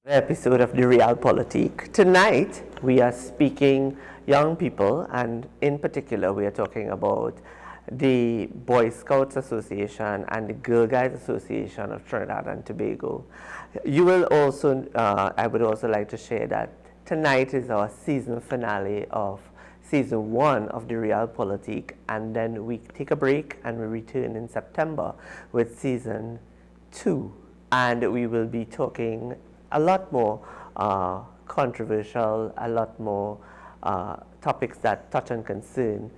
Episode of the Real Politique. Tonight we are speaking young people, and in particular we are talking about the Boy Scouts Association and the Girl Guides Association of Trinidad and Tobago. You will also, I would also like to share that tonight is our season finale of season 1 of the Real Politique, and then we take a break and we return in September with season 2, and we will be talking a lot more controversial, a lot more topics that touch and concern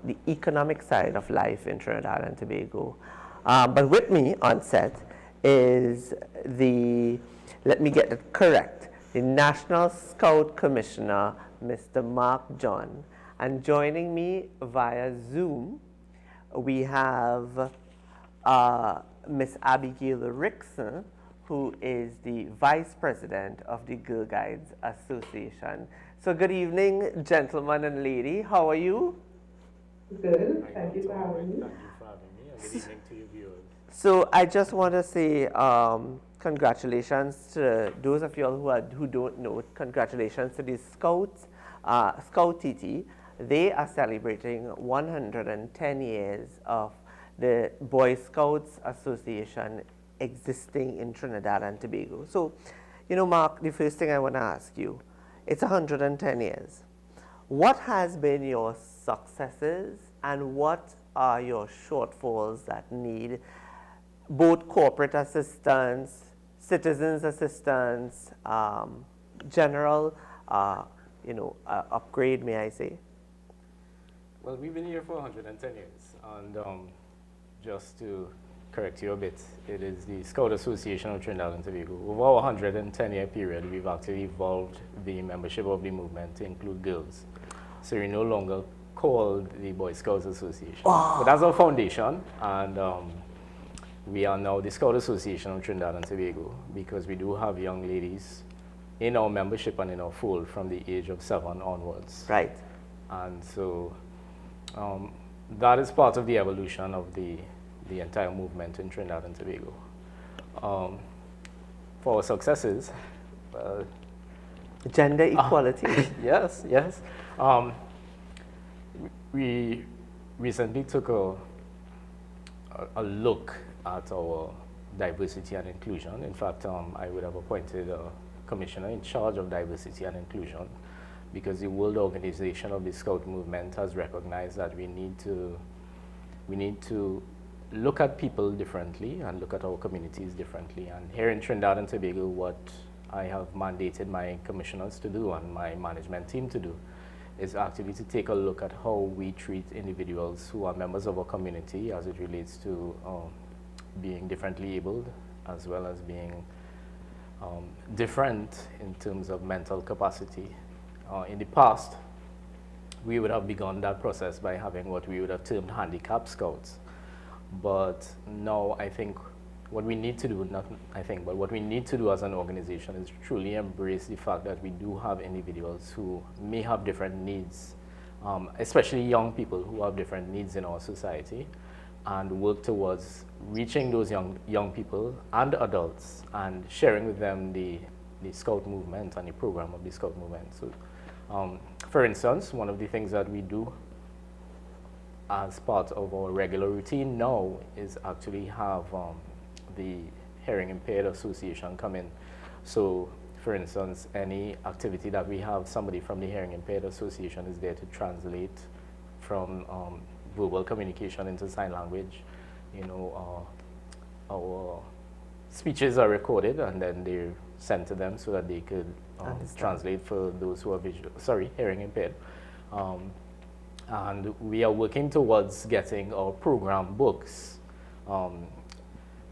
the economic side of life in Trinidad and Tobago. But with me on set is let me get it correct, the National Scout Commissioner, Mr. Mark John. And joining me via Zoom, we have Miss Abigail Rickson, who is the Vice President of the Girl Guides Association. So good evening, gentlemen and lady. How are you? Good. Thank you for having me. Thank you for having me, and good evening to your viewers. So I just want to say congratulations to those of you all who don't know. Congratulations to the Scouts, Scout TT. They are celebrating 110 years of the Boy Scouts Association existing in Trinidad and Tobago. So, Mark, the first thing I want to ask you, it's 110 years. What has been your successes and what are your shortfalls that need both corporate assistance, citizens assistance, general, upgrade, may I say? Well, we've been here for 110 years, and just to correct you a bit, it is the Scout Association of Trinidad and Tobago. Over our 110-year period, we've actually evolved the membership of the movement to include girls. So we're no longer called the Boy Scouts Association. Oh. But that's our foundation, and we are now the Scout Association of Trinidad and Tobago because we do have young ladies in our membership and in our fold from the age of 7 onwards. Right. And so that is part of the evolution of the entire movement in Trinidad and Tobago. For our successes, gender equality. yes. We recently took a look at our diversity and inclusion. In fact, I would have appointed a commissioner in charge of diversity and inclusion because the World Organization of the Scout Movement has recognized that we need to look at people differently and look at our communities differently. And here in Trinidad and Tobago, what I have mandated my commissioners to do and my management team to do is actually to take a look at how we treat individuals who are members of our community as it relates to being differently abled, as well as being different in terms of mental capacity. In the past, we would have begun that process by having what we would have termed handicapped scouts. But now I think what we need to do, what we need to do as an organization is truly embrace the fact that we do have individuals who may have different needs, especially young people who have different needs in our society, and work towards reaching those young people and adults and sharing with them the Scout movement and the program of the Scout movement. So, for instance, one of the things that we do as part of our regular routine now is actually have the Hearing Impaired Association come in. So, for instance, any activity that we have, somebody from the Hearing Impaired Association is there to translate from verbal communication into sign language. Our speeches are recorded and then they're sent to them so that they could translate for those who are hearing impaired. And we are working towards getting our program books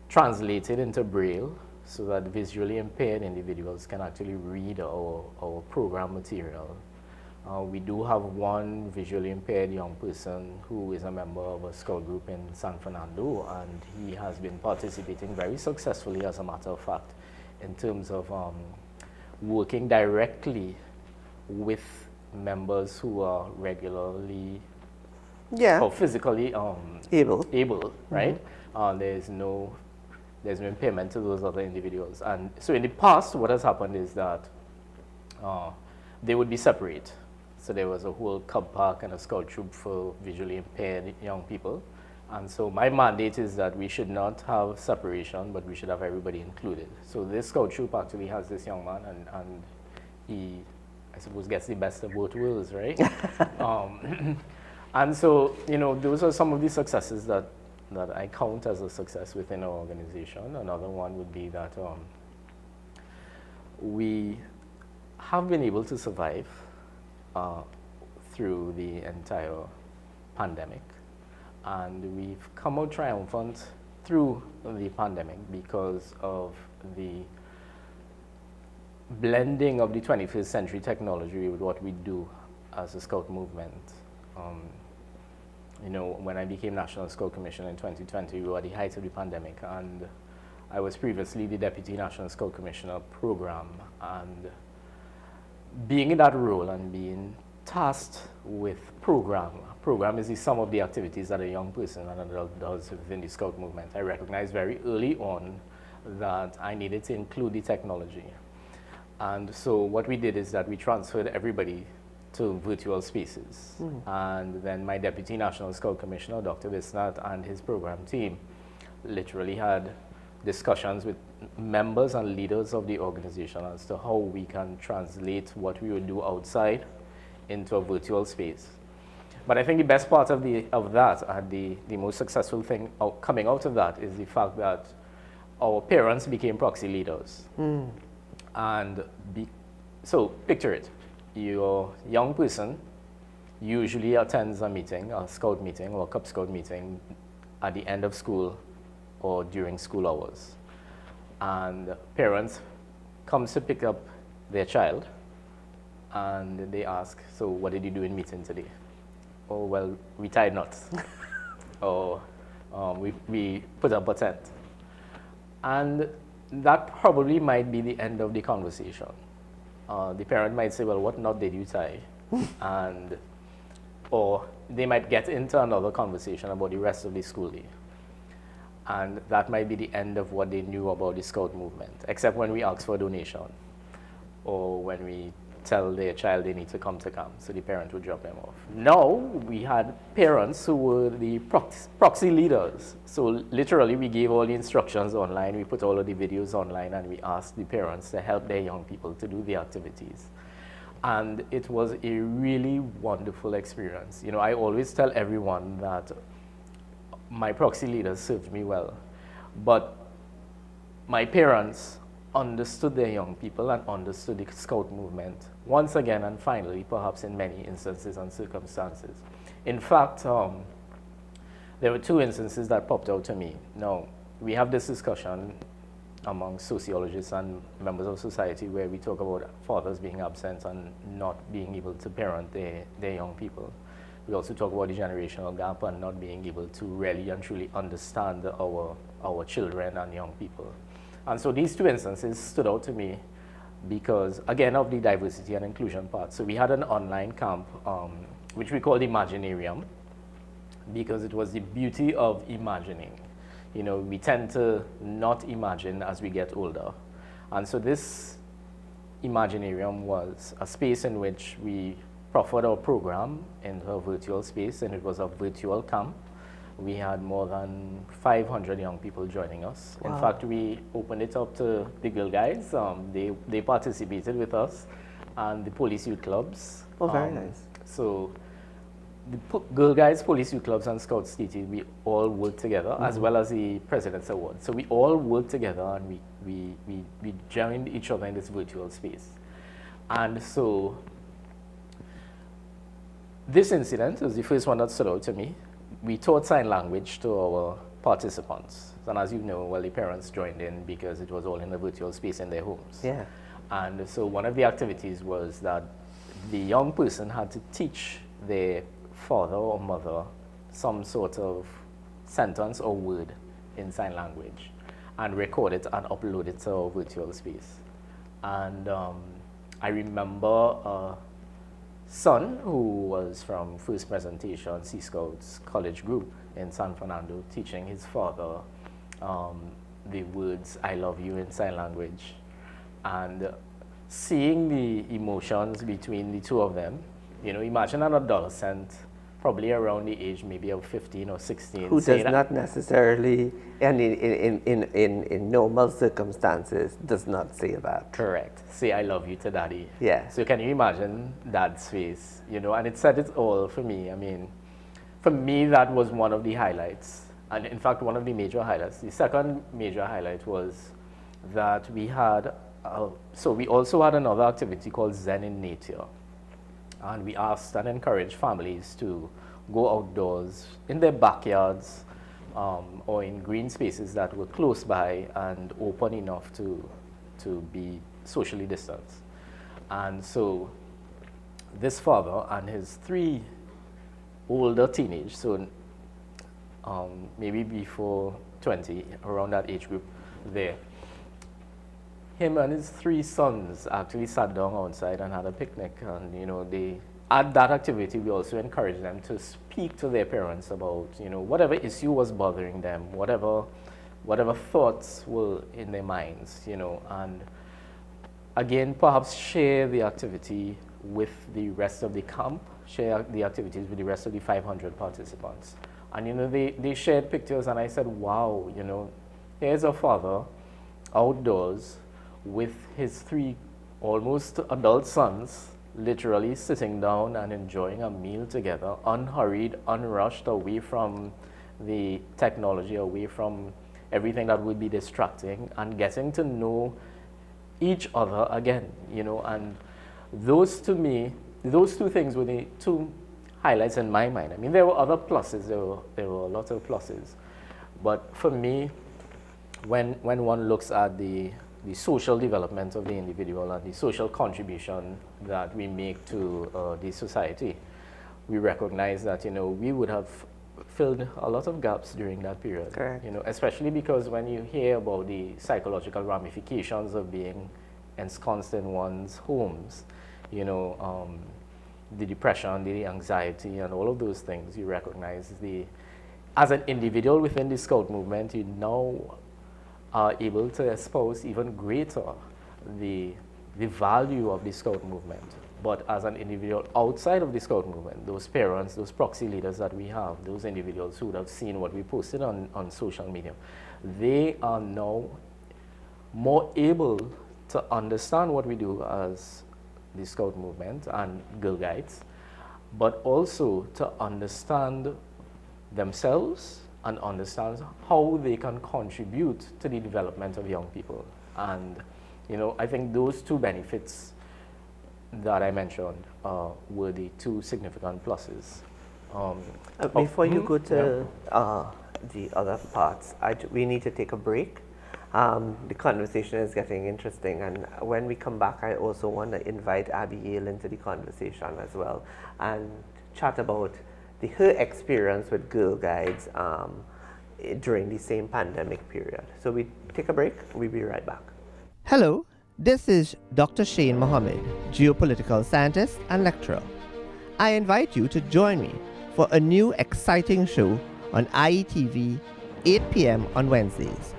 translated into Braille so that visually impaired individuals can actually read our program material. We do have one visually impaired young person who is a member of a scout group in San Fernando, and he has been participating very successfully, as a matter of fact, in terms of working directly with members who are regularly or physically able, right? There's no there's no impairment to those other individuals. And so in the past, what has happened is that they would be separate. So there was a whole cub park and a scout troop for visually impaired young people. And so my mandate is that we should not have separation, but we should have everybody included. So this scout troop actually has this young man, and he, I suppose, gets the best of both worlds, right? And so, you know, those are some of the successes that I count as a success within our organization. Another one would be that we have been able to survive through the entire pandemic. And we've come out triumphant through the pandemic because of the blending of the 21st century technology with what we do as a Scout movement. You know, when I became National Scout Commissioner in 2020, we were at the height of the pandemic, and I was previously the Deputy National Scout Commissioner Program. And being in that role and being tasked with program is the sum of the activities that a young person and adult does within the Scout movement. I recognized very early on that I needed to include the technology. And so what we did is that we transferred everybody to virtual spaces. And then my Deputy National Scout Commissioner, Dr. Visnath, and his program team literally had discussions with members and leaders of the organization as to how we can translate what we would do outside into a virtual space. But I think the best part of that and the most successful thing coming out of that is the fact that our parents became proxy leaders. And so picture it. Your young person usually attends a meeting, a scout meeting or a Cub Scout meeting at the end of school or during school hours. And parents come to pick up their child and they ask, so what did you do in meeting today? Oh, well, we tied knots. Or we put up a tent. And that probably might be the end of the conversation. The parent might say, well, what knot did you tie? Or they might get into another conversation about the rest of the school day. And that might be the end of what they knew about the Scout movement, except when we ask for a donation or when we tell their child they need to come to camp, so the parent would drop them off. Now, we had parents who were the proxy leaders. So literally, we gave all the instructions online, we put all of the videos online, and we asked the parents to help their young people to do the activities. And it was a really wonderful experience. You know, I always tell everyone that my proxy leaders served me well, but my parents understood their young people and understood the Scout movement once again and finally, perhaps in many instances and circumstances. In fact, there were two instances that popped out to me. Now, we have this discussion among sociologists and members of society where we talk about fathers being absent and not being able to parent their young people. We also talk about the generational gap and not being able to really and truly understand our children and young people. And so these two instances stood out to me because, again, of the diversity and inclusion part. So we had an online camp, which we called Imaginarium, because it was the beauty of imagining. You know, we tend to not imagine as we get older. And so this Imaginarium was a space in which we proffered our program in a virtual space, and it was a virtual camp. We had more than 500 young people joining us. Wow. In fact, we opened it up to the Girl Guides. They participated with us, and the police youth clubs. Oh, very nice. So the Girl Guides, police youth clubs, and Scouts TT, we all worked together, as well as the President's Award. So we all worked together, and we joined each other in this virtual space. And so this incident was the first one that stood out to me. We taught sign language to our participants. And as you know, well, the parents joined in because it was all in a virtual space in their homes. Yeah. And so one of the activities was that the young person had to teach their father or mother some sort of sentence or word in sign language and record it and upload it to our virtual space. And I remember son who was from First Presentation Sea Scouts College Group in San Fernando teaching his father the words "I love you" in sign language, and seeing the emotions between the two of them. You know, imagine an adolescent, probably around the age maybe of 15 or 16. Who does not necessarily, and in normal circumstances, does not say that. Correct. Say "I love you" to daddy. Yeah. So can you imagine dad's face? You know, and it said it all for me. I mean, for me, that was one of the highlights. And in fact, one of the major highlights. The second major highlight was that we had, so we also had another activity called Zen in Nature. And we asked and encouraged families to go outdoors in their backyards or in green spaces that were close by and open enough to be socially distanced. And so this father and his 3 older teenage, so maybe before 20, around that age group there, him and his 3 sons actually sat down outside and had a picnic. And, you know, at that activity, we also encouraged them to speak to their parents about, you know, whatever issue was bothering them, whatever thoughts were in their minds, you know, and again, perhaps share the activity with the rest of the camp, share the activities with the rest of the 500 participants. And, you know, they shared pictures, and I said, wow, you know, here's a father outdoors with his 3 almost adult sons, literally sitting down and enjoying a meal together, unhurried, unrushed, away from the technology, away from everything that would be distracting, and getting to know each other again, you know. And those, to me, those 2 things were the 2 highlights in my mind. I mean, there were other pluses, there were a lot of pluses, but for me, when one looks at the social development of the individual and the social contribution that we make to the society, we recognize that, you know, we would have filled a lot of gaps during that period. Correct. You know, especially because when you hear about the psychological ramifications of being ensconced in one's homes, you know, the depression, the anxiety, and all of those things, you recognize as an individual within the Scout movement, you now are able to espouse even greater the value of the Scout movement. But as an individual outside of the Scout movement, those parents, those proxy leaders that we have, those individuals who would have seen what we posted on social media, they are now more able to understand what we do as the Scout movement and Girl Guides, but also to understand themselves and understand how they can contribute to the development of young people. And, you know, I think those 2 benefits that I mentioned were the 2 significant pluses. Before you go to the other parts, we need to take a break. The conversation is getting interesting, and when we come back, I also want to invite Abigail into the conversation as well and chat about her experience with Girl Guides during the same pandemic period. So we take a break, we'll be right back. Hello, this is Dr. Shane Mohammed, geopolitical scientist and lecturer. I invite you to join me for a new exciting show on IETV, 8 p.m. on Wednesdays.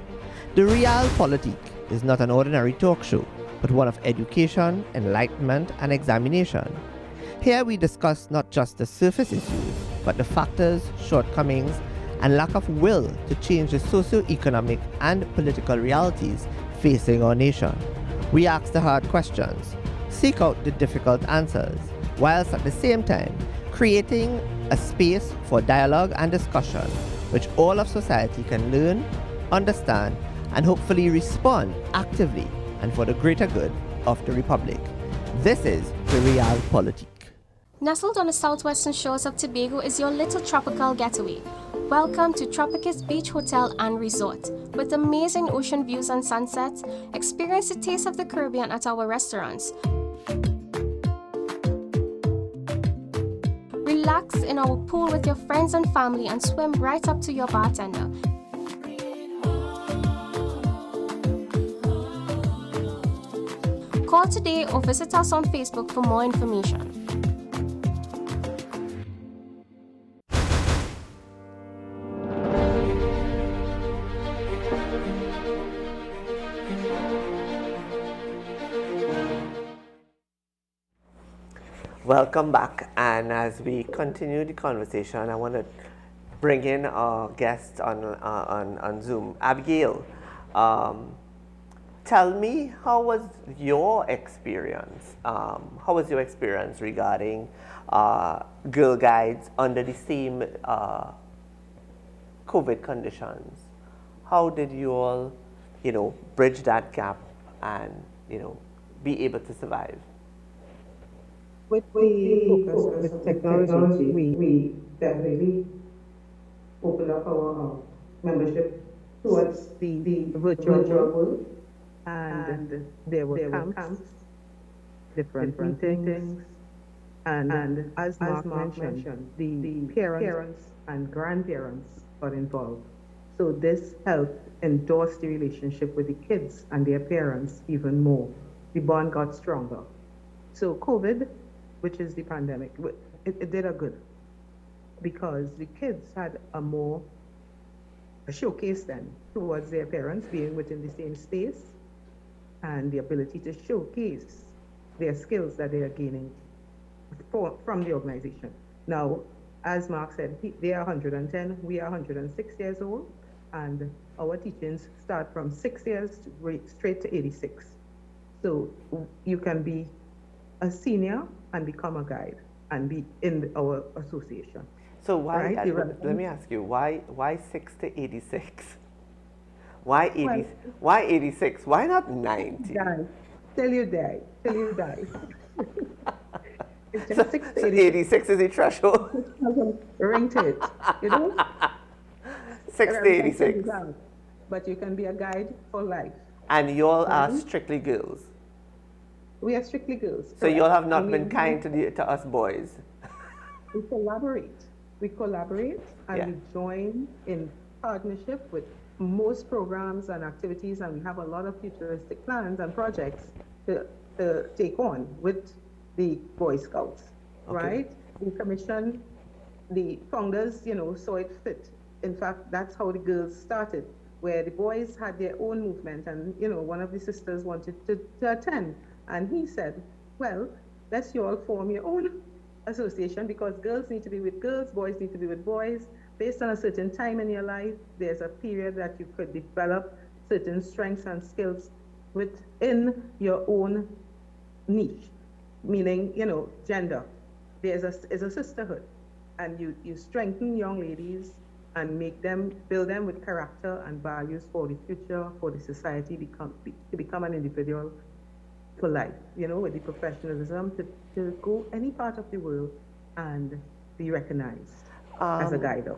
The Real Politique is not an ordinary talk show, but one of education, enlightenment, and examination. Here we discuss not just the surface issues, but the factors, shortcomings, and lack of will to change the socio-economic and political realities facing our nation. We ask the hard questions, seek out the difficult answers, whilst at the same time creating a space for dialogue and discussion which all of society can learn, understand, and hopefully respond actively and for the greater good of the Republic. This is the Real Politique. Nestled on the southwestern shores of Tobago is your little tropical getaway. Welcome to Tropicus Beach Hotel and Resort. With amazing ocean views and sunsets, experience the taste of the Caribbean at our restaurants. Relax in our pool with your friends and family and swim right up to your bartender. Call today or visit us on Facebook for more information. Welcome back. And as we continue the conversation, I want to bring in our guest on Zoom, Abigail. Um, Tell me, how was your experience? How was your experience regarding Girl Guides under the same COVID conditions? How did you all, bridge that gap and, be able to survive? With the focus with technology, we definitely opened up our membership towards the virtual world, and there were camps, different meetings, and as Mark mentioned, the parents and grandparents got involved. So this helped endorse the relationship with the kids and their parents even more. The bond got stronger. So COVID, which is the pandemic, it did a good, because the kids had a showcase then towards their parents being within the same space, and the ability to showcase their skills that they are gaining from the organization. Now, as Mark said, they are 110, we are 106 years old, and our teachings start from 6 years straight to 86. So you can be a senior and become a guide and be in our association. So why, right? let me ask you, why 6 to 86? Why 80? Why 86? Why not 90? Die. Till you die. It's just So, 6 to so 86. 86 is the threshold? Ring to it, 6 to 86. But you can be a guide for life. And you all are strictly girls? We are strictly girls. So you all have not been kind to us boys? We collaborate, and we join in partnership with most programs and activities, and we have a lot of futuristic plans and projects to take on with the Boy Scouts, right? The commission, the founders, saw it fit. In fact, that's how the girls started, where the boys had their own movement, and one of the sisters wanted to attend, and he said, well, let's you all form your own association, because girls need to be with girls, boys need to be with boys. Based on a certain time in your life, there's a period that you could develop certain strengths and skills within your own niche, meaning, gender. There's a sisterhood, and you strengthen young ladies and build them with character and values for the future, for the society, to become an individual for life, with the professionalism to go any part of the world and be recognized as a guide.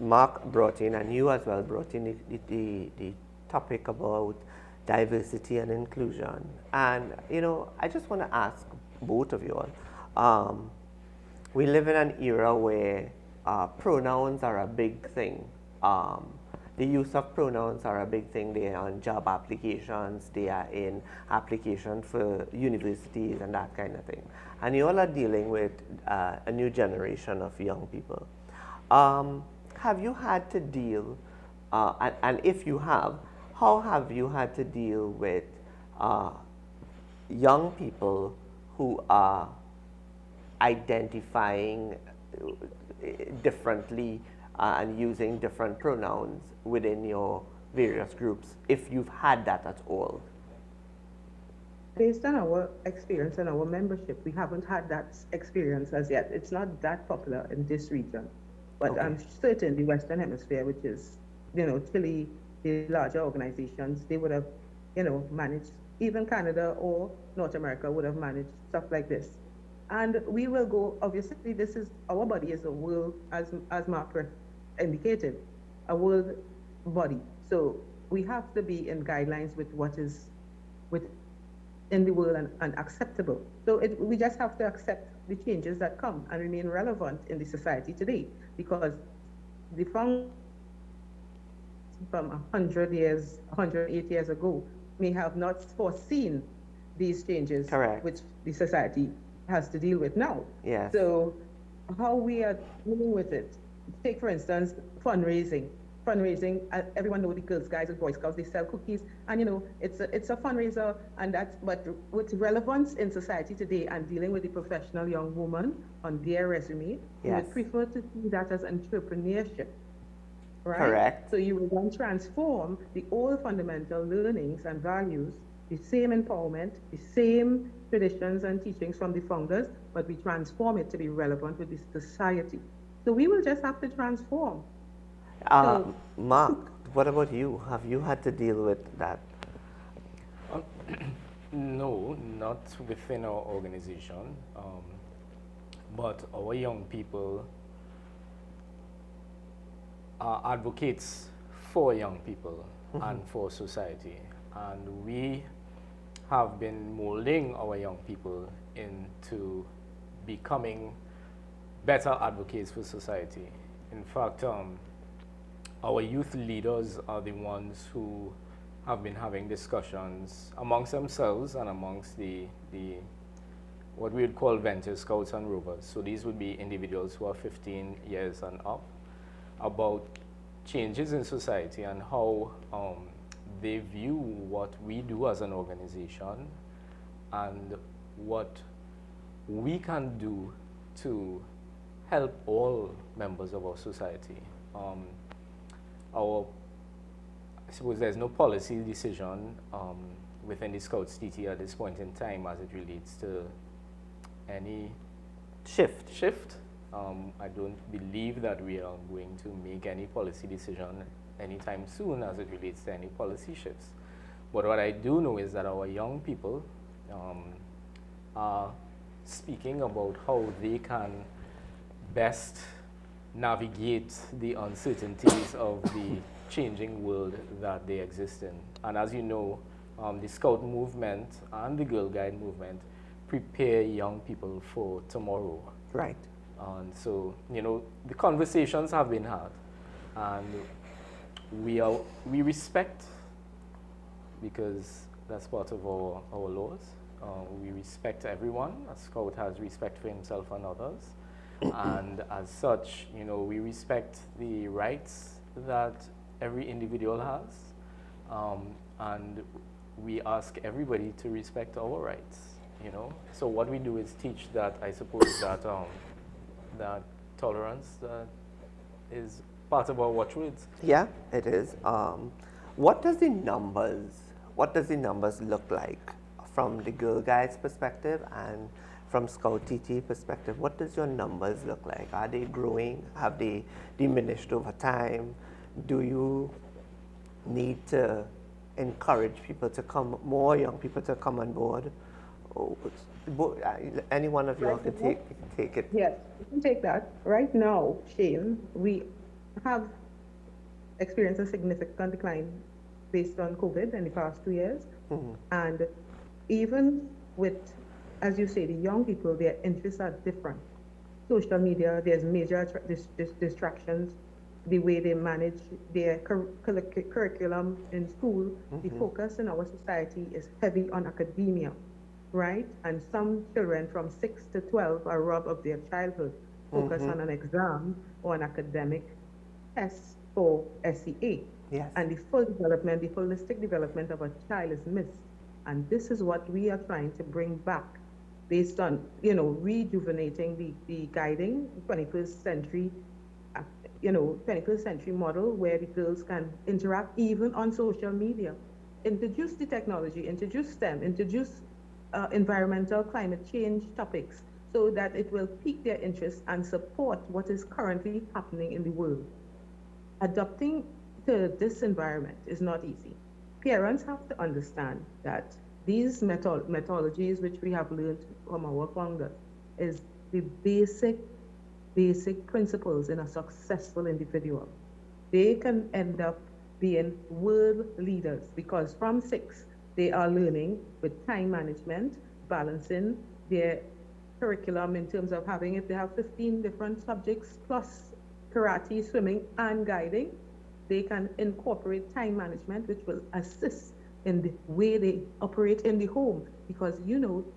Mark brought in, and you as well brought in the topic about diversity and inclusion. And, I just want to ask both of you all, we live in an era where pronouns are a big thing. The use of pronouns are a big thing. They are on job applications, they are in applications for universities and that kind of thing. And you all are dealing with a new generation of young people. Have you had to deal, and if you have, how have you had to deal with young people who are identifying differently and using different pronouns within your various groups, if you've had that at all? Based on our experience and our membership, we haven't had that experience as yet. It's not that popular in this region. But I'm certain the Western Hemisphere, which is, Chile, the larger organizations, they would have, managed, even Canada or North America would have managed stuff like this. And we will go, obviously, our body is a world, as Mark indicated, a world body. So we have to be in guidelines with what is within the world and acceptable. So we just have to accept the changes that come and remain relevant in the society today, because the from 108 years ago may have not foreseen these changes. Correct. Which the society has to deal with now. Yes. So how we are dealing with it, take for instance, fundraising. fundraising. Everyone knows the Girls, Guys, and Boy Scouts. They sell cookies, and it's a fundraiser. And that's but with relevance in society today and dealing with the professional young woman on their resume, you Yes. would prefer to see that as entrepreneurship, right? Correct. So you will then transform the old fundamental learnings and values, the same empowerment, the same traditions and teachings from the founders, but we transform it to be relevant with the society. So we will just have to transform. So Mark, what about you? Have you had to deal with that? No, not within our organization, but our young people are advocates for young people and for society. And we have been molding our young people into becoming better advocates for society. In fact, our youth leaders are the ones who have been having discussions amongst themselves and amongst the what we would call venture scouts and rovers. So these would be individuals who are 15 years and up, about changes in society and how they view what we do as an organization and what we can do to help all members of our society. I suppose there's no policy decision within the Scouts TT at this point in time as it relates to any shift. I don't believe that we are going to make any policy decision anytime soon as it relates to any policy shifts. But what I do know is that our young people are speaking about how they can best navigate the uncertainties of the changing world that they exist in. And as you know, the Scout movement and the Girl Guide movement prepare young people for tomorrow. Right. And so, the conversations have been had, and we respect, because that's part of our laws. We respect everyone. A Scout has respect for himself and others. And as such, we respect the rights that every individual has, and we ask everybody to respect our rights. So what we do is teach that, I suppose, that tolerance is part of our watchwords. Yeah, it is. What does the numbers look like from the Girl Guides perspective and from Scout TT perspective? What does your numbers look like? Are they growing? Have they diminished over time? Do you need to encourage people to come, more young people to come on board? Any one of you all could take it. yes, you can take that. Right now, Shane, we have experienced a significant decline based on COVID in the past 2 years. And even with, as you say, the young people, their interests are different. Social media, there's major distractions. The way they manage their curriculum in school, the focus in our society is heavy on academia, right? And some children from 6 to 12 are robbed of their childhood, focus on an exam or an academic test for SEA. Yes. And the full development, the holistic development of a child is missed. And this is what we are trying to bring back based on, rejuvenating the guiding 21st century 21st century model where the girls can interact even on social media. Introduce the technology, introduce STEM, introduce environmental climate change topics so that it will pique their interest and support what is currently happening in the world. Adapting to this environment is not easy. Parents have to understand that these methodologies which we have learned from our founders is the basic principles in a successful individual. They can end up being world leaders because from 6, they are learning with time management, balancing their curriculum in terms of having, if they have 15 different subjects plus karate, swimming, and guiding, they can incorporate time management, which will assist in the way they operate in the home. Because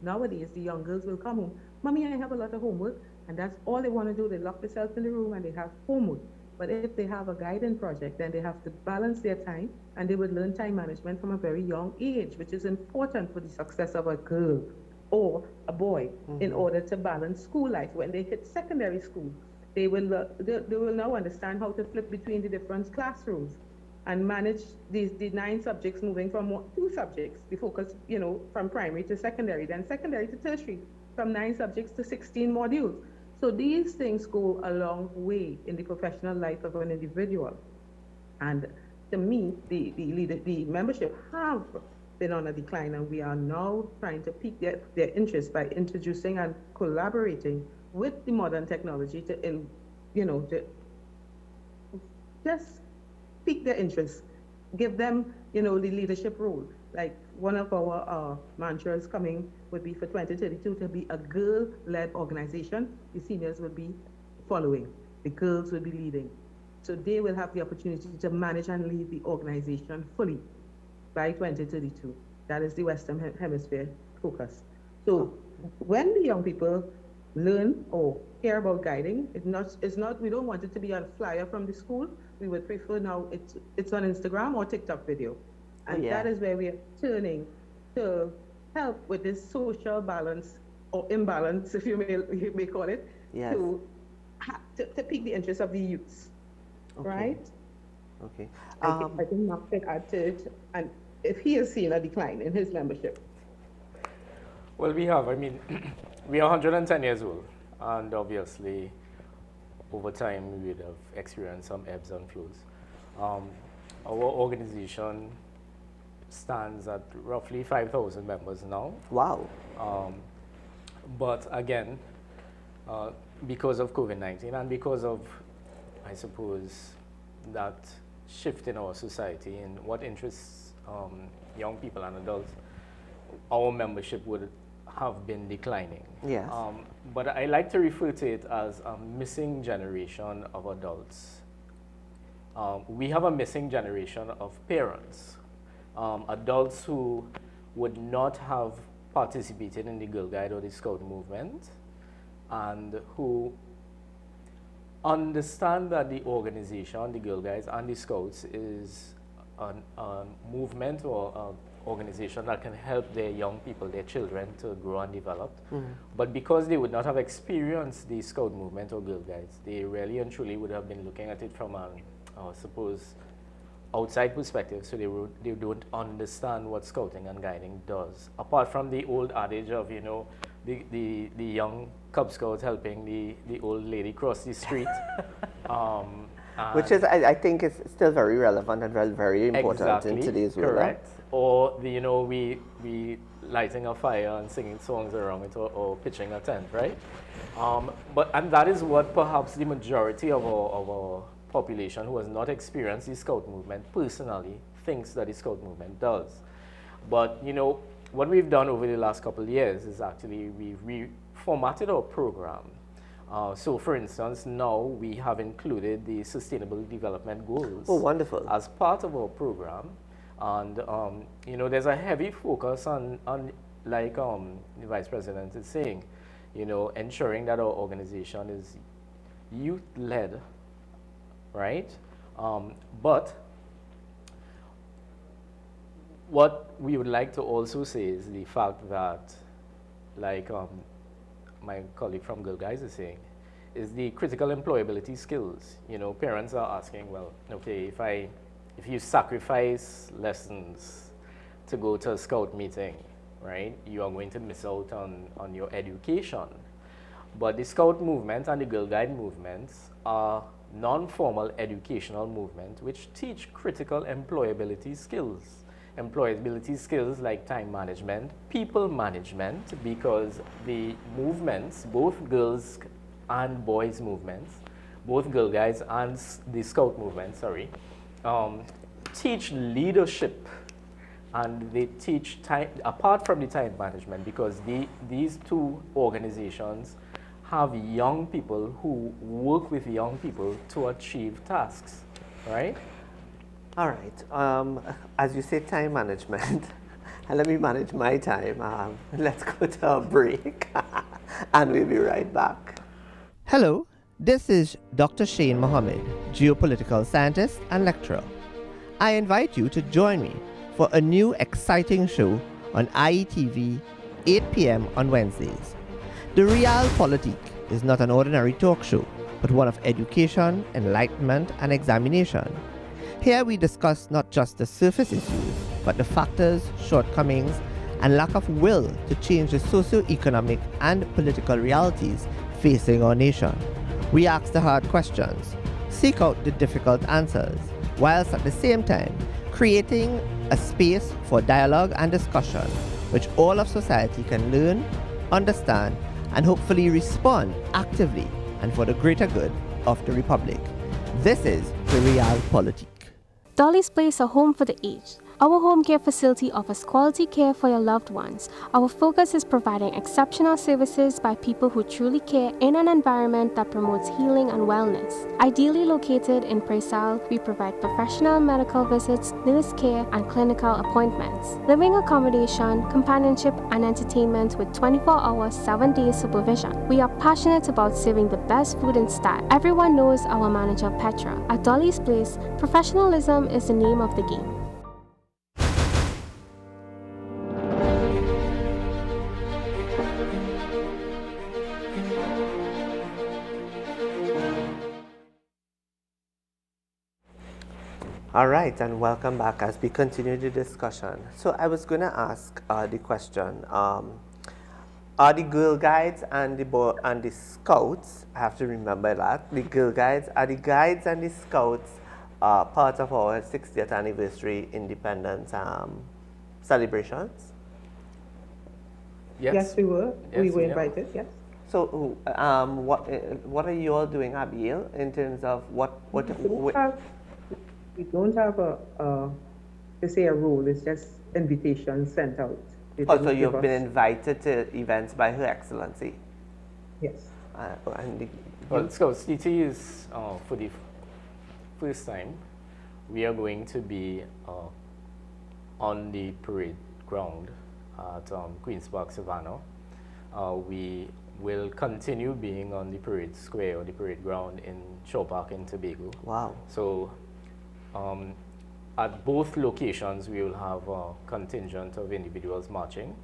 nowadays the young girls will come home, Mommy, I have a lot of homework. And that's all they want to do. They lock themselves in the room and they have homework. But if they have a guiding project, then they have to balance their time, and they would learn time management from a very young age, which is important for the success of a girl or a boy in order to balance school life. When they hit secondary school, they will now understand how to flip between the different classrooms and manage the 9 subjects, moving from 2 subjects. The focus, from primary to secondary, then secondary to tertiary, from 9 subjects to 16 modules. So these things go a long way in the professional life of an individual. And to me, the membership have been on a decline, and we are now trying to pique their interest by introducing and collaborating with the modern technology to just pique their interest, give them, the leadership role. Like one of our mantras coming would be for 2032 to be a girl-led organization. The seniors will be following, the girls will be leading. So they will have the opportunity to manage and lead the organization fully by 2032. That is the Western Hemisphere focus. So when the young people learn or care about guiding, it's not, we don't want it to be a flyer from the school. We would prefer now it's on Instagram or TikTok video. And that is where we are turning to help with this social balance or imbalance, if you may call it, to pique the interest of the youths, right? Okay. I think Mark can add to it, and if he has seen a decline in his membership. Well, we have. I mean, we are 110 years old, and obviously, over time, we would have experienced some ebbs and flows. Our organization stands at roughly 5,000 members now. Wow. But again, because of COVID-19 and because of, I suppose, that shift in our society and what interests young people and adults, our membership would have been declining. Yes. But I like to refer to it as a missing generation of adults. We have a missing generation of parents, adults who would not have participated in the Girl Guide or the Scout movement, and who understand that the organization, the Girl Guides and the Scouts, is a movement or an organization that can help their young people, their children, to grow and develop. But because they would not have experienced the Scout movement or Girl Guides, they really and truly would have been looking at it from an, I suppose, outside perspective, so they don't understand what scouting and guiding does. Apart from the old adage of, the young Cub Scouts helping the old lady cross the street. Which is, I think, is still very relevant and very important in today's world. Correct. Or, we lighting a fire and singing songs around it, or pitching a tent, right? And that is what perhaps the majority of our population who has not experienced the Scout movement personally thinks that the Scout movement does. But, what we've done over the last couple of years is actually we've reformatted our program. So, for instance, now we have included the Sustainable Development Goals. Oh, wonderful. As part of our program. And, there's a heavy focus on like the Vice President is saying, ensuring that our organization is youth-led, right? But what we would like to also say is the fact that, like my colleague from Girl Guides is saying, is the critical employability skills. Parents are asking, well, okay, if you sacrifice lessons to go to a Scout meeting, right, you are going to miss out on your education. But the Scout movement and the Girl Guide movements are non-formal educational movement which teach critical employability skills. Employability skills like time management, people management, because the movements, both girls and boys movements, both Girl Guides and the Scout movement, teach leadership, and they teach time, apart from the time management, because these two organizations have young people who work with young people to achieve tasks, right? All right. As you say, time management, and let me manage my time. Let's go to a break, and we'll be right back. Hello, This is Dr. Shane Mohammed, geopolitical scientist and lecturer. I invite you to join me for a new exciting show on IETV, 8 p.m. on Wednesdays. The Real Politique is not an ordinary talk show, but one of education, enlightenment, and examination. Here we discuss not just the surface issues, but the factors, shortcomings, and lack of will to change the socio-economic and political realities facing our nation. We ask the hard questions, seek out the difficult answers, whilst at the same time creating a space for dialogue and discussion which all of society can learn, understand, and hopefully respond actively and for the greater good of the Republic. This is the Real Politique. Dolly's Place, a home for the aged. Our home care facility offers quality care for your loved ones. Our focus is providing exceptional services by people who truly care in an environment that promotes healing and wellness. Ideally located in Presal, we provide professional medical visits, nurse care, and clinical appointments. Living accommodation, companionship, and entertainment with 24-hour, 7-day supervision. We are passionate about serving the best food in style. Everyone knows our manager Petra. At Dolly's Place, professionalism is the name of the game. All right, and welcome back as we continue the discussion. So I was going to ask the question, are the Girl Guides and the Scouts, I have to remember that, the Girl Guides, are the Guides and the Scouts part of our 60th anniversary independence celebrations? Yes, we were. Yes, we were we are. invited, yes. So what are you all doing, Abiel, in terms of We don't have to say a rule, it's just invitations sent out. They Oh, didn't so give you've us- been invited to events by Her Excellency. Yes. Well, Scouts TT is for the first time. We are going to be on the parade ground at Queen's Park, Savannah. We will continue being on the parade square or the parade ground in Shaw Park in Tobago. Wow. So at both locations, we will have a contingent of individuals marching.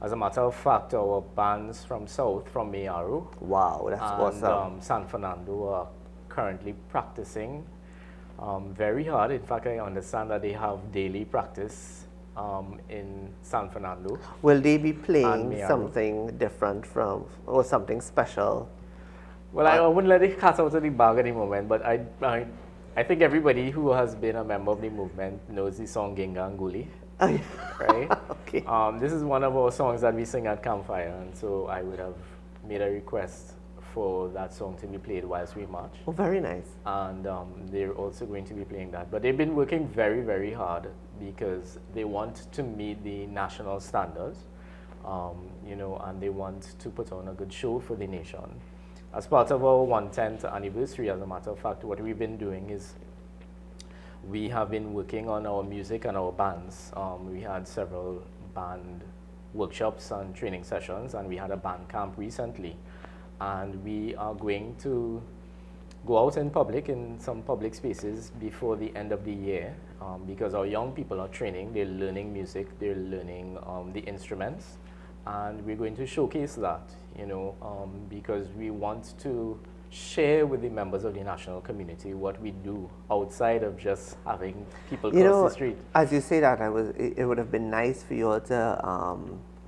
As a matter of fact, our bands from South, from Mayaro, Wow, that's and awesome. San Fernando are currently practicing very hard. In fact, I understand that they have daily practice in San Fernando. Will they be playing Mayaro. something different or something special? Well, I wouldn't let it cat out of the bag at the moment, but I think everybody who has been a member of the movement knows the song Ginga Nguli, right? Okay. This is one of our songs that we sing at campfire, and so I would have made a request for that song to be played whilst we march. Oh, very nice. And they're also going to be playing that. But they've been working very, very hard because they want to meet the national standards, and they want to put on a good show for the nation. As part of our 110th anniversary, as a matter of fact, what we've been doing is we have been working on our music and our bands. We had several band workshops and training sessions, and we had a band camp recently. And we are going to go out in public, in some public spaces before the end of the year, because our young people are training, they're learning music, they're learning the instruments, and we're going to showcase that, because we want to share with the members of the national community what we do outside of just having people cross the street. As you say that, it would have been nice for you all to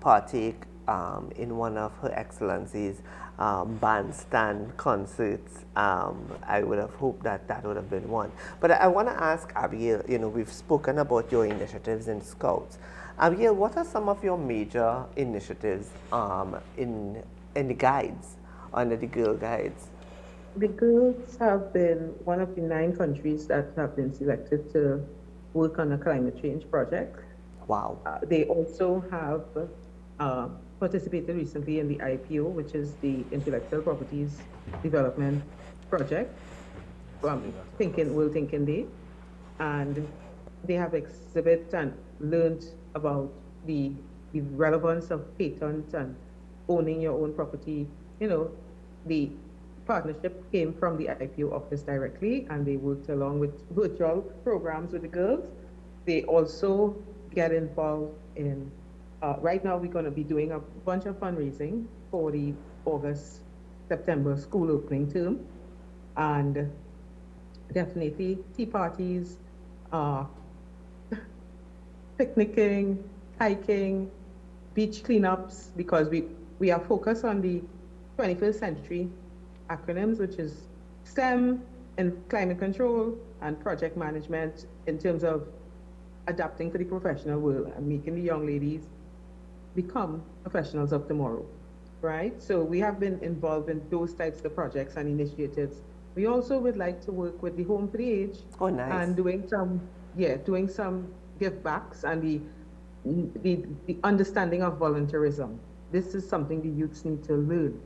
partake in one of Her Excellency's bandstand concerts. I would have hoped that would have been one. But I want to ask Abiel, we've spoken about your initiatives in Scouts. Abiel, what are some of your major initiatives in the guides, under the Girl Guides? The girls have been one of the 9 countries that have been selected to work on a climate change project. Wow. They also have participated recently in the IPO, which is the Intellectual Properties Development Project from World Thinking Day. And they have exhibited and learned about the relevance of patents and owning your own property, the partnership came from the IPO office directly, and they worked along with virtual programs with the girls. They also get involved in, right now we're going to be doing a bunch of fundraising for the August, September school opening term. And definitely tea parties, picnicking, hiking, beach cleanups, because we are focused on the 21st century acronyms, which is STEM and climate control and project management in terms of adapting to the professional world and making the young ladies become professionals of tomorrow, right? So we have been involved in those types of projects and initiatives. We also would like to work with the Home for the Aged. Oh, nice. And doing some give backs and the understanding of volunteerism. This is something the youths need to learn,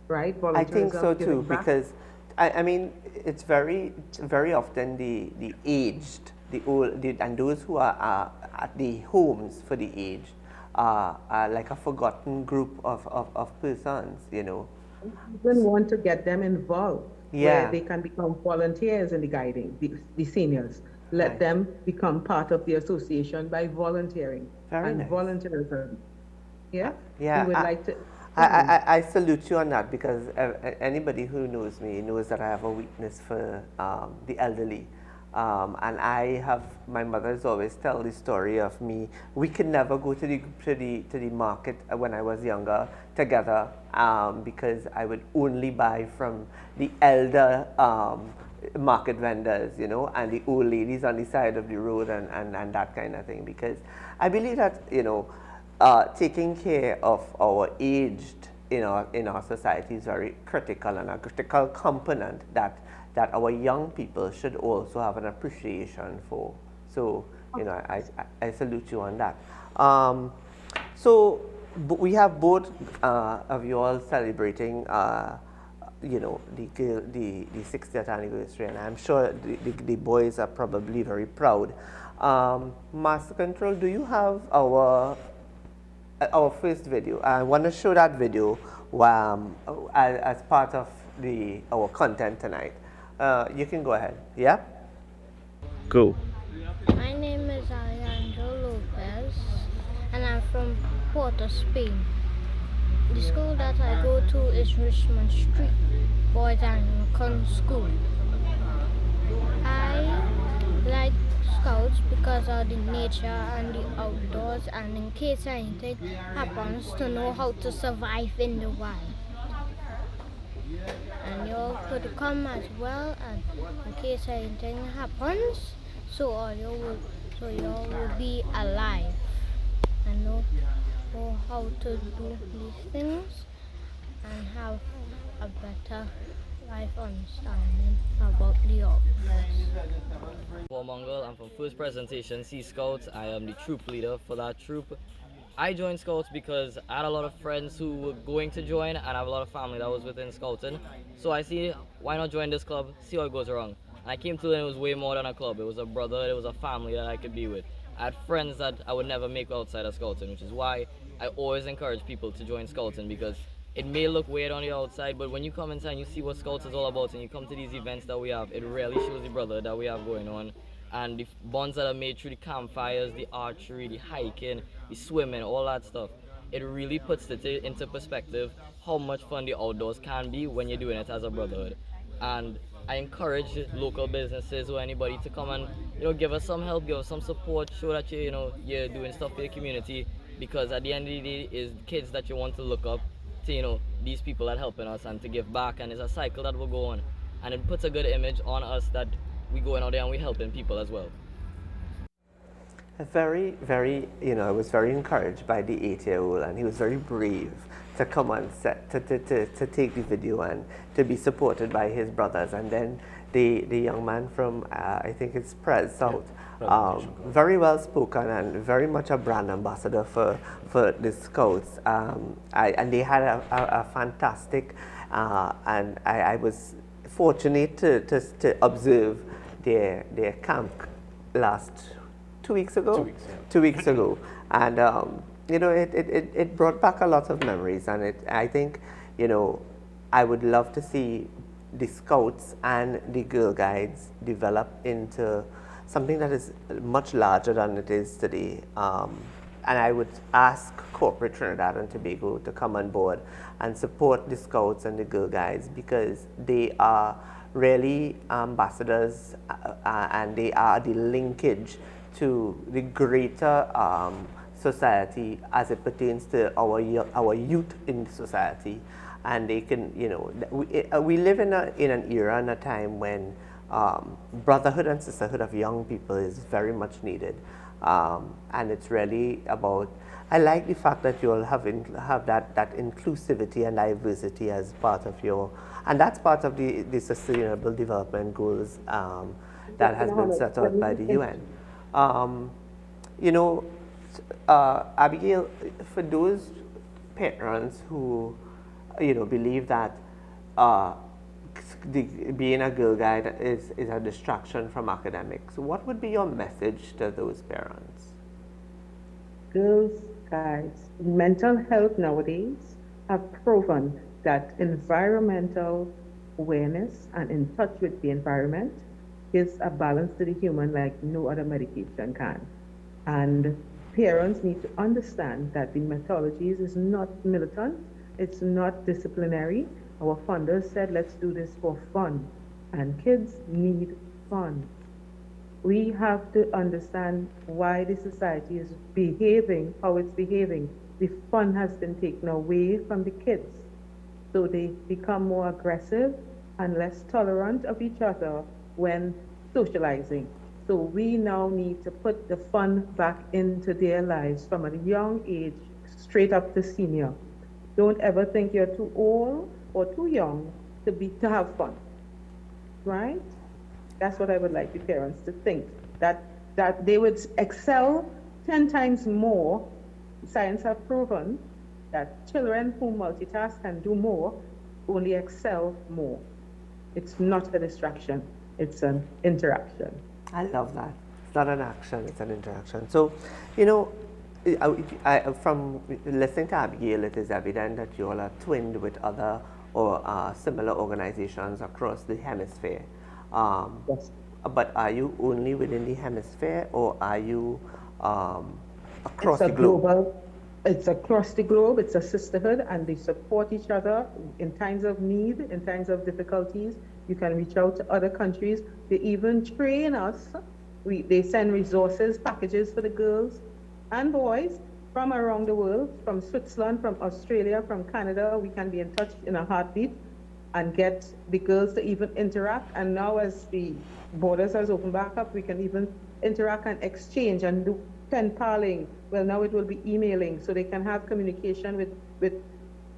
right? I think so too, back. because I mean, it's very often the aged, the old, and those who are at the homes for the aged are like a forgotten group of persons, you know. We want to get them involved, Yeah. where they can become volunteers in the guiding, the seniors. Let Right. them become part of the association by volunteering. Very and nice. volunteerism. Yeah? Yeah, We would like to. I salute you on that, because anybody who knows me knows that I have a weakness for the elderly. And my mother's always tell the story of me. We could never go to the market when I was younger together, because I would only buy from the elder market vendors, you know, and the old ladies on the side of the road and that kind of thing, because I believe that, you know, taking care of our aged in our society is very critical, and a critical component that our young people should also have an appreciation for. So, you know, I salute you on that. So we have both of you all celebrating, you know, the 60th anniversary, and I'm sure the boys are probably very proud. Master Control, do you have our first video? I want to show that video as part of our content tonight. You can go ahead. Yeah? Go. My name is Alejandro Lopez, and I'm from Porto, Spain. The school that I go to is Richmond Street Boys Anglican School. I like Scouts because of the nature and the outdoors, and in case anything happens, to know how to survive in the wild. And you all could come as well, and in case anything happens, so you will be alive and know how to do these things and have a better life understanding about the outdoors. Paul Mongol, I'm from First Presentation Sea Scouts. I am the troop leader for that troop. I joined Scouts because I had a lot of friends who were going to join, and I have a lot of family that was within Scouting. So I see, why not join this club, see how it goes wrong. And I came to learn it was way more than a club. It was a brotherhood, it was a family that I could be with. I had friends that I would never make outside of Scouting, which is why I always encourage people to join Scouting, because it may look weird on the outside, but when you come inside and you see what Scouts is all about, and you come to these events that we have, it really shows the brotherhood that we have going on. And the bonds that are made through the campfires, the archery, the hiking, the swimming, all that stuff. It really puts it into perspective how much fun the outdoors can be when you're doing it as a brotherhood. And I encourage local businesses or anybody to come and, you know, give us some help, give us some support, show that you're doing stuff for your community, because at the end of the day, it's kids that you want to look up to, you know, these people that are helping us, and to give back, and it's a cycle that will go on. And it puts a good image on us that we going out there and we helping people as well. Very, very, you know, I was very encouraged by the 8-year-old, and he was very brave to come on set, to take the video and to be supported by his brothers. And then the young man from, I think it's Pres South, very well spoken and very much a brand ambassador for the Scouts. And they had a fantastic, and I was fortunate to observe their camp last 2 weeks ago. 2 weeks, yeah. 2 weeks ago, and you know, it brought back a lot of memories, and I think, you know, I would love to see the Scouts and the Girl Guides develop into something that is much larger than it is today. And I would ask corporate Trinidad and Tobago to come on board and support the Scouts and the Girl Guides, because they are really ambassadors and they are the linkage to the greater society as it pertains to our youth in society. And they can, you know, we live in an era and a time when brotherhood and sisterhood of young people is very much needed. And it's really about, I like the fact that you all have that inclusivity and diversity as part of your, and that's part of the Sustainable Development Goals that has been set out by the UN. You know, Abigail, for those parents who, you know, believe that being a Girl Guide is a distraction from academics, what would be your message to those parents? Girls Guides, mental health nowadays have proven that environmental awareness and in touch with the environment gives a balance to the human like no other medication can. And parents need to understand that the methodologies is not militant, it's not disciplinary. Our funders said, let's do this for fun. And kids need fun. We have to understand why the society is behaving, how it's behaving. The fun has been taken away from the kids. So they become more aggressive and less tolerant of each other when socializing. So we now need to put the fun back into their lives from a young age, straight up to senior. Don't ever think you're too old or too young to have fun, right? That's what I would like the parents to think, that they would excel 10 times more. Science have proven that children who multitask and do more only excel more. It's not a distraction, it's an interaction. I love that. It's not an action, it's an interaction. So, you know, from listening to Abigail, it is evident that you all are twinned with other or similar organizations across the hemisphere. Yes. But are you only within the hemisphere, or are you across the globe? It's across the globe, it's a sisterhood, and they support each other in times of need, in times of difficulties. You can reach out to other countries. They even train us. They send resources, packages for the girls and boys from around the world, from Switzerland, from Australia, from Canada. We can be in touch in a heartbeat and get the girls to even interact. And now as the borders has opened back up, we can even interact and exchange and do pen paling. Well, now it will be emailing, so they can have communication with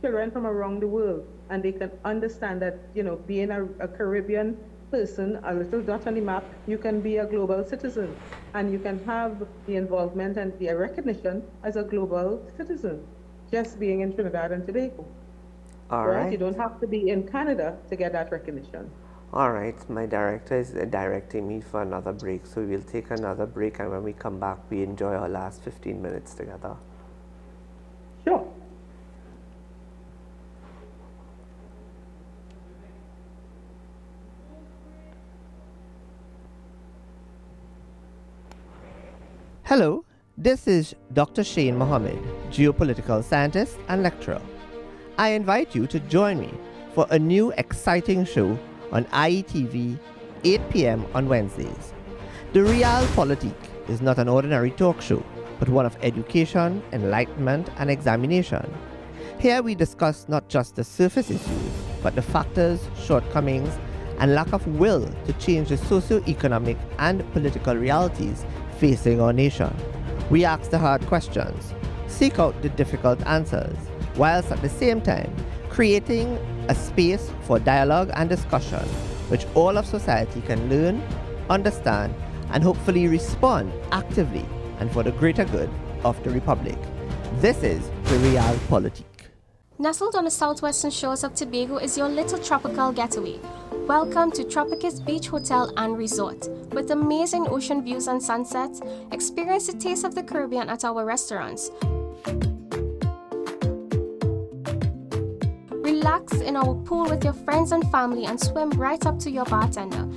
children from around the world, and they can understand that, you know, being a Caribbean person, a little dot on the map, you can be a global citizen, and you can have the involvement and the recognition as a global citizen, just being in Trinidad and Tobago. All right. You don't have to be in Canada to get that recognition. All right, my director is directing me for another break, so we'll take another break, and when we come back, we enjoy our last 15 minutes together. Sure. Hello, this is Dr. Shane Mohammed, geopolitical scientist and lecturer. I invite you to join me for a new exciting show on IETV, 8 p.m. on Wednesdays. The Real Politique is not an ordinary talk show, but one of education, enlightenment, and examination. Here we discuss not just the surface issues, but the factors, shortcomings, and lack of will to change the socio-economic and political realities facing our nation. We ask the hard questions, seek out the difficult answers, whilst at the same time creating a space for dialogue and discussion which all of society can learn, understand, and hopefully respond actively and for the greater good of the Republic. This is the Real Politique. Nestled on the southwestern shores of Tobago is your little tropical getaway. Welcome to Tropicus Beach Hotel and Resort. With amazing ocean views and sunsets, experience the taste of the Caribbean at our restaurants. Relax in our pool with your friends and family and swim right up to your bartender.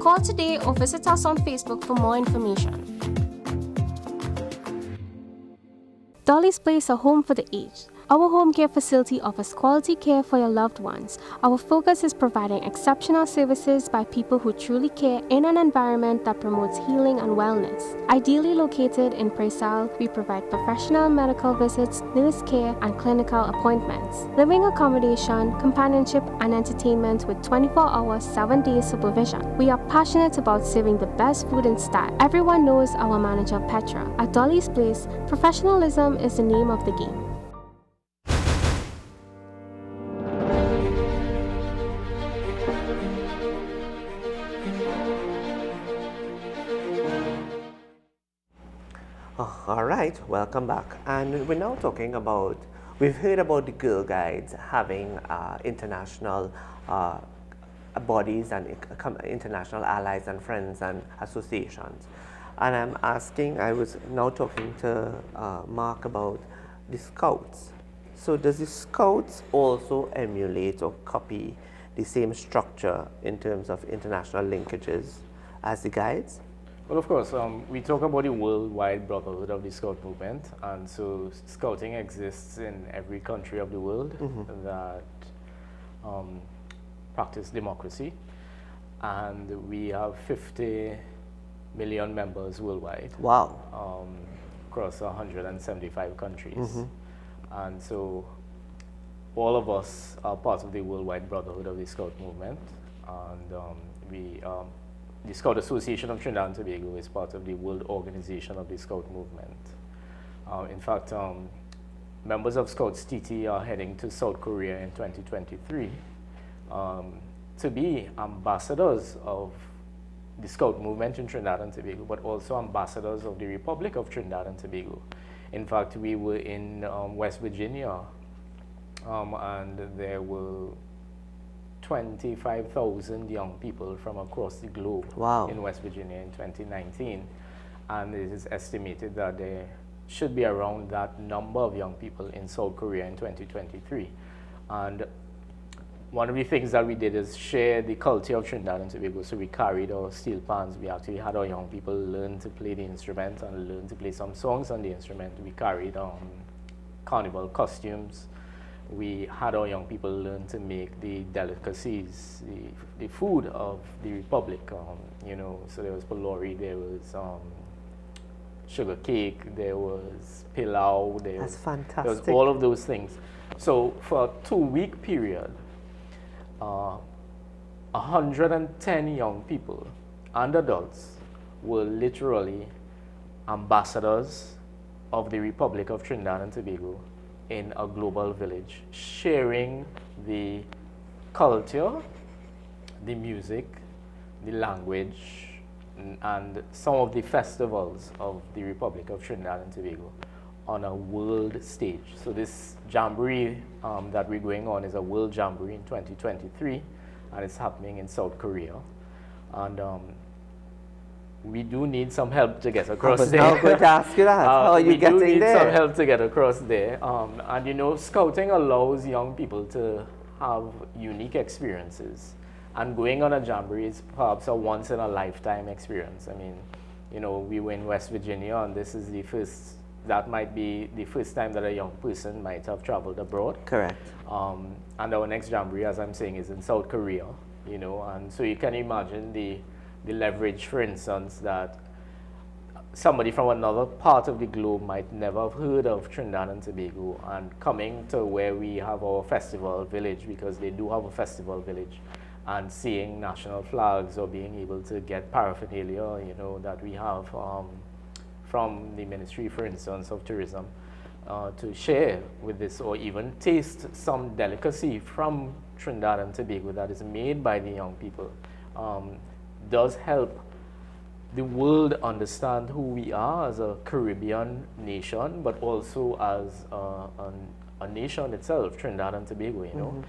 Call today or visit us on Facebook for more information. Dolly's Place, a home for the aged. Our home care facility offers quality care for your loved ones. Our focus is providing exceptional services by people who truly care in an environment that promotes healing and wellness. Ideally located in Presal, we provide professional medical visits, nurse care, and clinical appointments. Living accommodation, companionship, and entertainment with 24-hour, 7-day supervision. We are passionate about serving the best food in style. Everyone knows our manager Petra. At Dolly's Place, professionalism is the name of the game. All right, welcome back. And we're now talking about, we've heard about the Girl Guides having international bodies and international allies and friends and associations. And I'm asking, I was now talking to Mark about the Scouts. So does the Scouts also emulate or copy the same structure in terms of international linkages as the Guides? Well, of course, we talk about the worldwide brotherhood of the Scout movement, and so Scouting exists in every country of the world that practice democracy, and we have 50 million members worldwide. Wow. Across 175 countries. And so all of us are part of the worldwide brotherhood of the Scout movement, and the Scout Association of Trinidad and Tobago is part of the World Organization of the Scout Movement. In fact, members of Scouts TT are heading to South Korea in 2023 to be ambassadors of the Scout movement in Trinidad and Tobago, but also ambassadors of the Republic of Trinidad and Tobago. In fact, we were in West Virginia, and there were 25,000 young people from across the globe in West Virginia in 2019, and it is estimated that there should be around that number of young people in South Korea in 2023. And one of the things that we did is share the culture of Trinidad and Tobago. So we carried our steel pans. We actually had our young people learn to play the instrument and learn to play some songs on the instrument. We carried carnival costumes. We had our young people learn to make the delicacies, the food of the Republic. You know, so there was pulori, there was sugar cake, there was pilau, there was all of those things. So for a 2-week period, 110 young people and adults were literally ambassadors of the Republic of Trinidad and Tobago in a global village, sharing the culture, the music, the language, and some of the festivals of the Republic of Trinidad and Tobago on a world stage. So this jamboree that we're going on is a world jamboree in 2023, and it's happening in South Korea. And we do need some help to get across there. I was now going to ask you that. How are you getting there? We do need some help to get across there. And you know, Scouting allows young people to have unique experiences. And going on a jamboree is perhaps a once-in-a-lifetime experience. I mean, you know, we were in West Virginia, and this is the first, that might be the first time that a young person might have traveled abroad. Correct. And our next jamboree, as I'm saying, is in South Korea, you know, and so you can imagine the leverage, for instance, that somebody from another part of the globe might never have heard of Trinidad and Tobago, and coming to where we have our festival village, because they do have a festival village, and seeing national flags or being able to get paraphernalia, you know, that we have from the Ministry, for instance, of Tourism, to share with this, or even taste some delicacy from Trinidad and Tobago that is made by the young people, does help the world understand who we are as a Caribbean nation, but also as a nation itself, Trinidad and Tobago, you know.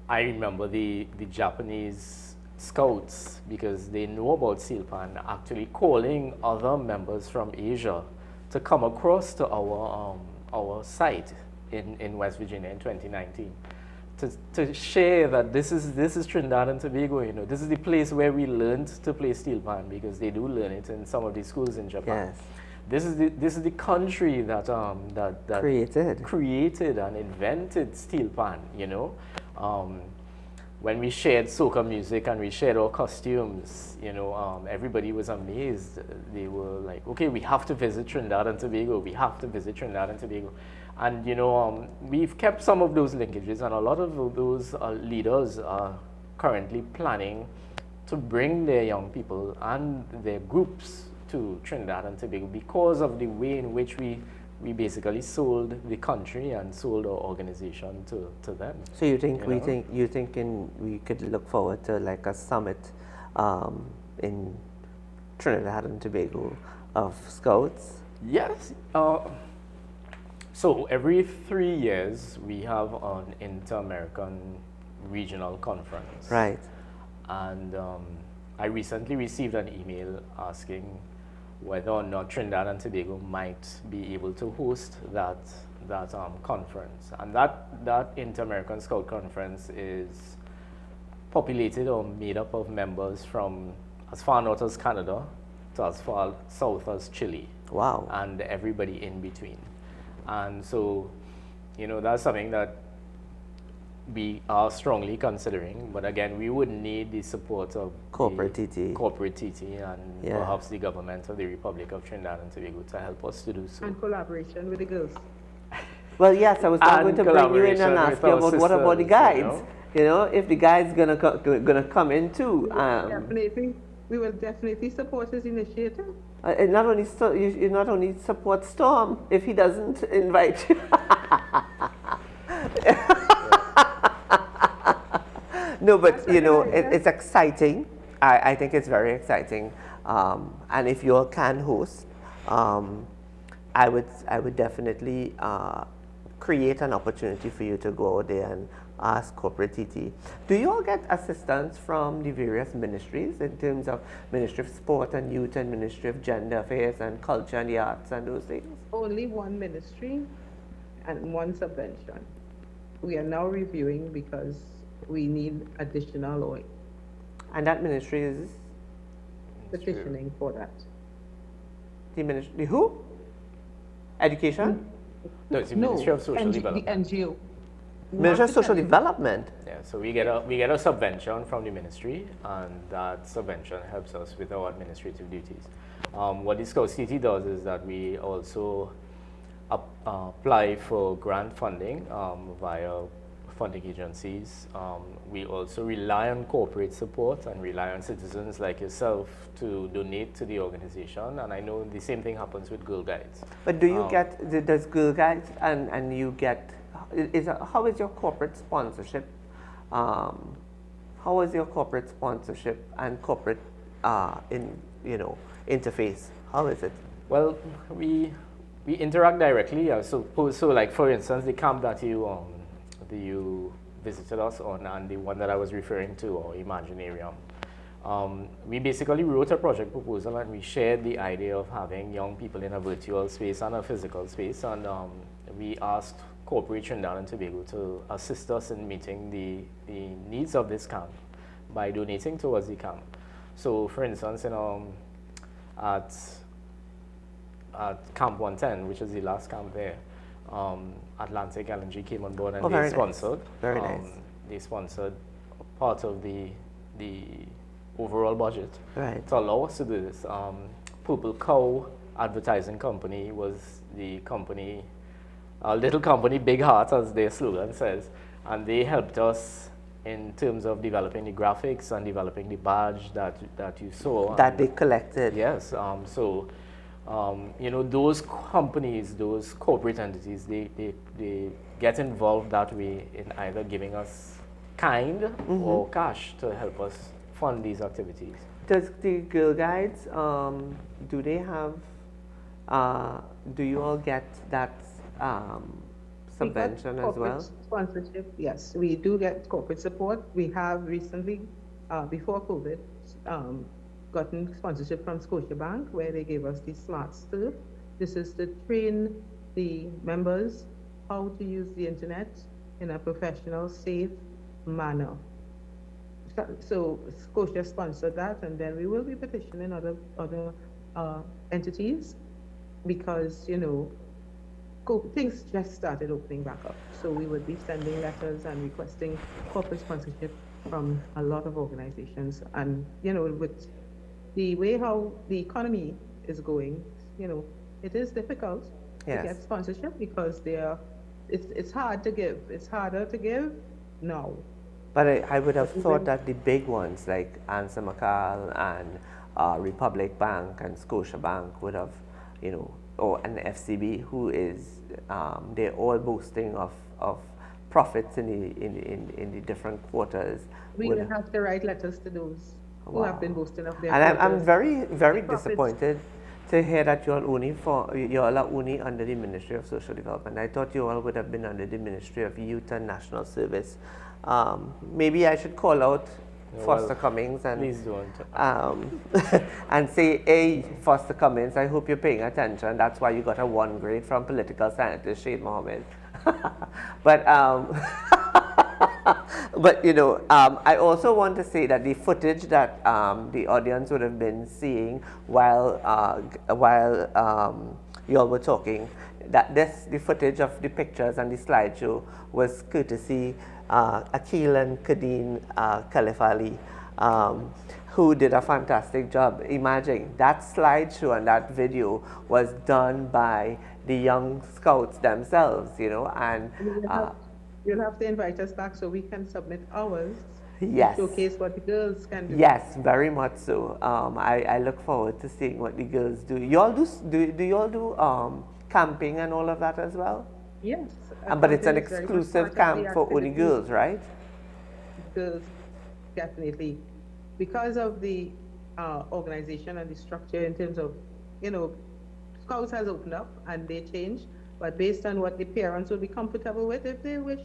I remember the Japanese scouts, because they know about Steel Pan, actually calling other members from Asia to come across to our site in West Virginia in 2019 to share that this is Trinidad and Tobago. You know, this is the place where we learned to play Steel Pan, because they do learn it in some of the schools in Japan. Yes. This is the country that that created and invented Steel Pan. You know, when we shared soca music and we shared our costumes, you know, everybody was amazed. They were like, okay, we have to visit Trinidad and Tobago. We have to visit Trinidad and Tobago. And, you know, we've kept some of those linkages, and a lot of those leaders are currently planning to bring their young people and their groups to Trinidad and Tobago because of the way in which we basically sold the country and sold our organization to them. So you think we could look forward to like a summit in Trinidad and Tobago of Scouts? Yes. So every 3 years we have an Inter-American regional conference. Right. And I recently received an email asking whether or not Trinidad and Tobago might be able to host that conference. And that Inter-American Scout Conference is populated or made up of members from as far north as Canada to as far south as Chile. Wow. And everybody in between. And so, you know, that's something that we are strongly considering, but again, we would need the support of corporate the TT. Corporate TT and perhaps the government of the Republic of Trinidad and Tobago to help us to do so. And collaboration with the girls. Well, yes, I was going to bring you in and ask you about what about the guides? You know, if the guides gonna come in too. Definitely, we will definitely support his initiative. And you not only support Storm if he doesn't invite you. No, but you know, it's exciting. I think it's very exciting. And if you all can host, I would definitely create an opportunity for you to go out there and ask corporate TT. Do you all get assistance from the various ministries in terms of Ministry of Sport and Youth and Ministry of Gender Affairs and Culture and the Arts and those things? Only one ministry and one subvention. We are now reviewing because we need additional oil. And that ministry is? Petitioning for that. The ministry, who? Education? No, it's the Ministry of Social Development. The NGO. Ministry of Social Development? Yeah, so we get a subvention from the ministry, and that subvention helps us with our administrative duties. What the Scouts TT does is that we also apply for grant funding via funding agencies. We also rely on corporate support and rely on citizens like yourself to donate to the organization. And I know the same thing happens with Girl Guides. But do you does Girl Guides and you get, how is your corporate sponsorship? How is your corporate sponsorship and corporate interface? How is it? Well, we interact directly. So like for instance, the camp that you visited us on, and the one that I was referring to, or Imaginarium, we basically wrote a project proposal and we shared the idea of having young people in a virtual space and a physical space, and we asked corporate Trinidad and Tobago to assist us in meeting the needs of this camp by donating towards the camp. So for instance, at Camp 110, which is the last camp there, Atlantic LNG came on board and they sponsored. Nice. Very nice. They sponsored part of the overall budget to allow us to do this. Purple Cow Advertising Company was the company, a little company, big heart, as their slogan says, and they helped us in terms of developing the graphics and developing the badge that you saw. That they collected. Yes. You know, those companies, those corporate entities, they get involved that way in either giving us kind or cash to help us fund these activities. Does the Girl Guides, do they have, do you all get that subvention as well? Sponsorship, yes. We do get corporate support. We have recently before COVID, um, gotten sponsorship from Scotiabank where they gave us the Smart Surf. This is to train the members how to use the internet in a professional, safe manner. So Scotia sponsored that, and then we will be petitioning other entities because things just started opening back up. So we would be sending letters and requesting corporate sponsorship from a lot of organizations. And with the way how the economy is going, it is difficult to get sponsorship because it's hard to give. It's harder to give now. But I would have thought that the big ones like Ansa McCall and Republic Bank and Scotia Bank would have, or an FCB, who is, they're all boasting of profits in the different quarters. We will have to write letters to those who have been boasting of their And quarters. I'm very disappointed to hear that you all are only under the Ministry of Social Development. I thought you all would have been under the Ministry of Youth and National Service. Maybe I should call out Foster Cummings and please don't. and say, hey, Foster Cummings, I hope you're paying attention. That's why you got a 1 grade from political scientist Shade Mohammed. But but I also want to say that the footage that the audience would have been seeing while you all were talking, the footage of the pictures and the slideshow was courtesy Akil and Kadeen Khalifali, who did a fantastic job. Imagine that slideshow and that video was done by the young scouts themselves, and you'll have to invite us back so we can submit ours. Yes. Showcase what the girls can do. Yes, very much so. I look forward to seeing what the girls do. You all do you all do camping and all of that as well? Yes. But it's an exclusive camp for only girls, right? Girls, definitely. Because of the organization and the structure in terms of, Scouts has opened up and they changed, but based on what the parents will be comfortable with, if they wish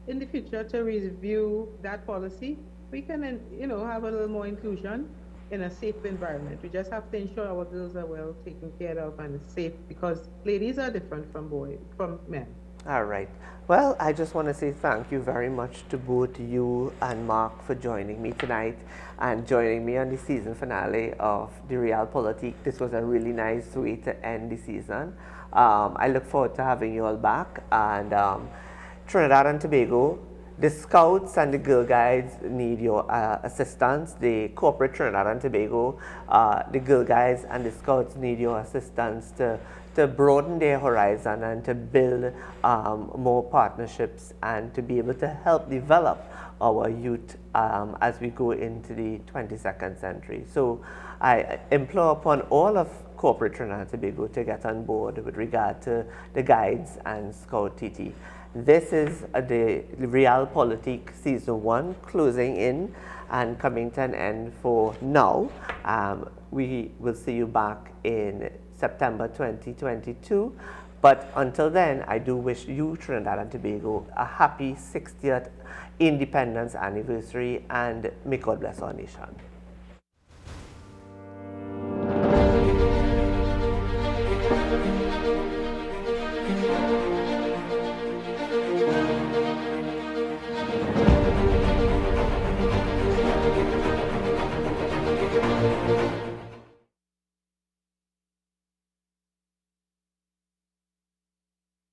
in the future to review that policy, we can, have a little more inclusion in a safe environment. We just have to ensure our girls are well taken care of and safe, because ladies are different from men. All right. Well, I just want to say thank you very much to both you and Mark for joining me tonight and joining me on the season finale of the Real Politique. This was a really nice way to end the season. I look forward to having you all back. And Trinidad and Tobago, the Scouts and the Girl Guides need your assistance. The corporate Trinidad and Tobago, the Girl Guides and the Scouts need your assistance to broaden their horizon and to build more partnerships and to be able to help develop our youth as we go into the 22nd century. So I implore upon all of corporate Trinidad and Tobago to get on board with regard to the guides and Scout TT. This is the Real Politique Season 1 closing in and coming to an end for now. We will see you back in September 2022. But until then, I do wish you, Trinidad and Tobago, a happy 60th independence anniversary, and may God bless our nation.